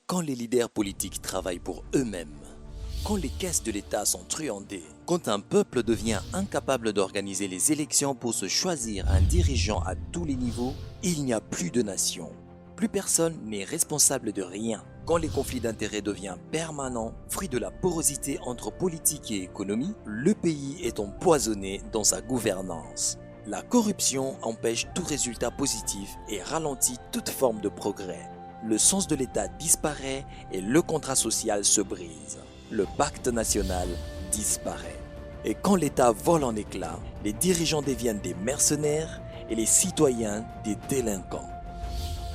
Quand les leaders politiques travaillent pour eux-mêmes, quand les caisses de l'État sont truandées, quand un peuple devient incapable d'organiser les élections pour se choisir un dirigeant à tous les niveaux, il n'y a plus de nation. Plus personne n'est responsable de rien. Quand les conflits d'intérêts deviennent permanents, fruit de la porosité entre politique et économie, le pays est empoisonné dans sa gouvernance. La corruption empêche tout résultat positif et ralentit toute forme de progrès. Le sens de l'État disparaît et le contrat social se brise. Le pacte national disparaît. Et quand l'État vole en éclats, les dirigeants deviennent des mercenaires et les citoyens des délinquants.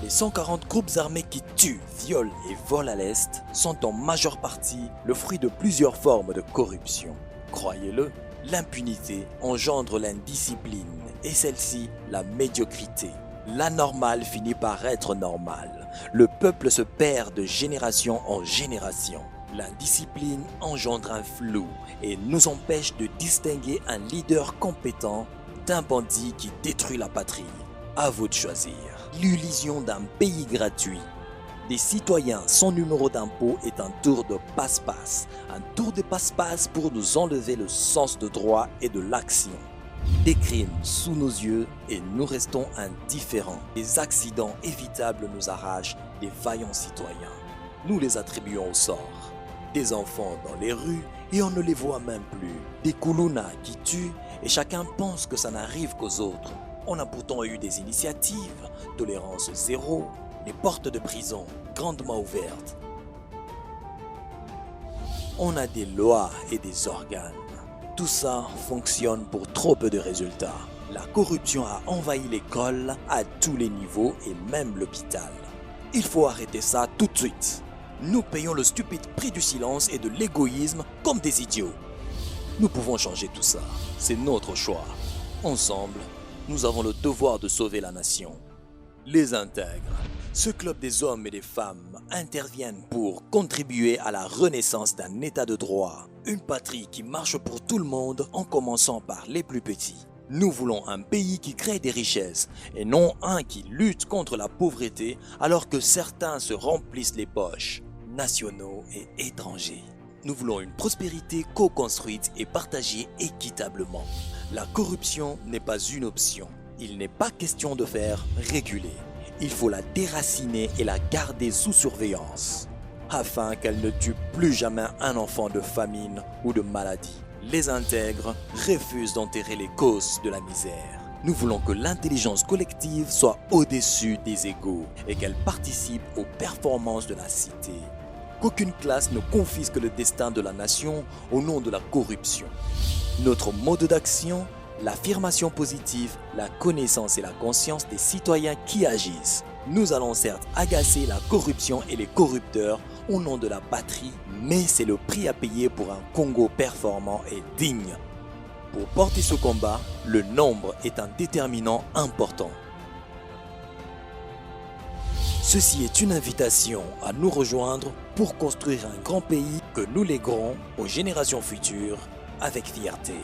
Les 140 groupes armés qui tuent, violent et volent à l'Est sont en majeure partie le fruit de plusieurs formes de corruption. Croyez-le, l'impunité engendre l'indiscipline et celle-ci la médiocrité. L'anormal finit par être normal. Le peuple se perd de génération en génération. L'indiscipline engendre un flou et nous empêche de distinguer un leader compétent d'un bandit qui détruit la patrie. À vous de choisir. L'illusion d'un pays gratuit. Des citoyens sans numéro d'impôt est un tour de passe-passe. Un tour de passe-passe pour nous enlever le sens de droit et de l'action. Des crimes sous nos yeux et nous restons indifférents. Des accidents évitables nous arrachent des vaillants citoyens. Nous les attribuons au sort. Des enfants dans les rues et on ne les voit même plus. Des koulounas qui tuent et chacun pense que ça n'arrive qu'aux autres. On a pourtant eu des initiatives, tolérance zéro, les portes de prison grandement ouvertes. On a des lois et des organes. Tout ça fonctionne pour trop peu de résultats. La corruption a envahi l'école à tous les niveaux et même l'hôpital. Il faut arrêter ça tout de suite. Nous payons le stupide prix du silence et de l'égoïsme comme des idiots. Nous pouvons changer tout ça. C'est notre choix. Ensemble, nous avons le devoir de sauver la nation. Les intègres. Ce club des hommes et des femmes interviennent pour contribuer à la renaissance d'un état de droit. Une patrie qui marche pour tout le monde en commençant par les plus petits. Nous voulons un pays qui crée des richesses et non un qui lutte contre la pauvreté alors que certains se remplissent les poches, nationaux et étrangers. Nous voulons une prospérité co-construite et partagée équitablement. La corruption n'est pas une option. Il n'est pas question de faire réguler. Il faut la déraciner et la garder sous surveillance, afin qu'elle ne tue plus jamais un enfant de famine ou de maladie. Les intègres refusent d'enterrer les causes de la misère. Nous voulons que l'intelligence collective soit au-dessus des égos et qu'elle participe aux performances de la cité. Qu'aucune classe ne confisque le destin de la nation au nom de la corruption. Notre mode d'action, l'affirmation positive, la connaissance et la conscience des citoyens qui agissent. Nous allons certes agacer la corruption et les corrupteurs au nom de la patrie, mais c'est le prix à payer pour un Congo performant et digne. Pour porter ce combat, le nombre est un déterminant important. Ceci est une invitation à nous rejoindre pour construire un grand pays que nous léguerons aux générations futures avec fierté.